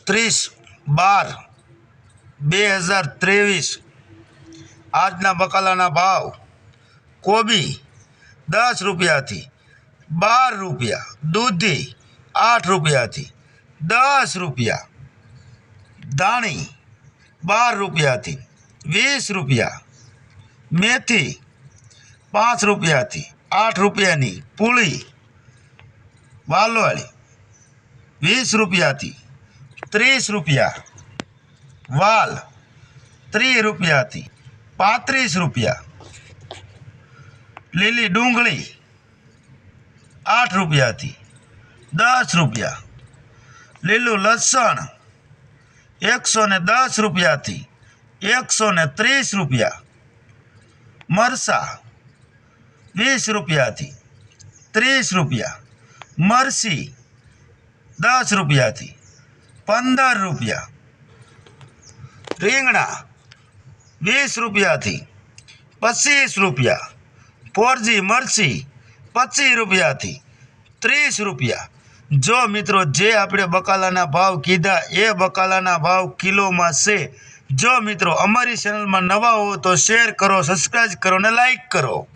30/12/2023 આજના બકાલાના ભાવ. કોબી 10 રૂપિયાથી 12 રૂપિયા, દૂધી 8 રૂપિયાથી 10 રૂપિયા, ધાણી 12 રૂપિયાથી 20 રૂપિયા, મેથી 5 રૂપિયાથી 8 રૂપિયાની પૂળી, વાલોળી 20 રૂપિયાથી 30 રૂપિયા, વાલ 30 રૂપિયાથી 35 રૂપિયા, લીલી ડુંગળી 8 રૂપિયાથી 10 રૂપિયા, લીલું લસણ 110 રૂપિયાથી 130 રૂપિયા, મરચાં 20 રૂપિયાથી 30 રૂપિયા, મરચી 10 રૂપિયાથી 15 રૂપિયા, રીંગણા 20 રૂપિયાથી 25 રૂપિયા, ફોરજી મરચી 25 રૂપિયાથી 30 રૂપિયા. જો મિત્રો જે આપણે બકાલાના ભાવ કીધા એ બકાલાના ભાવ કિલોમાં છે. જો મિત્રો અમારી ચેનલમાં નવા હો તો શેર કરો, સબસ્ક્રાઈબ કરો અને લાઈક કરો.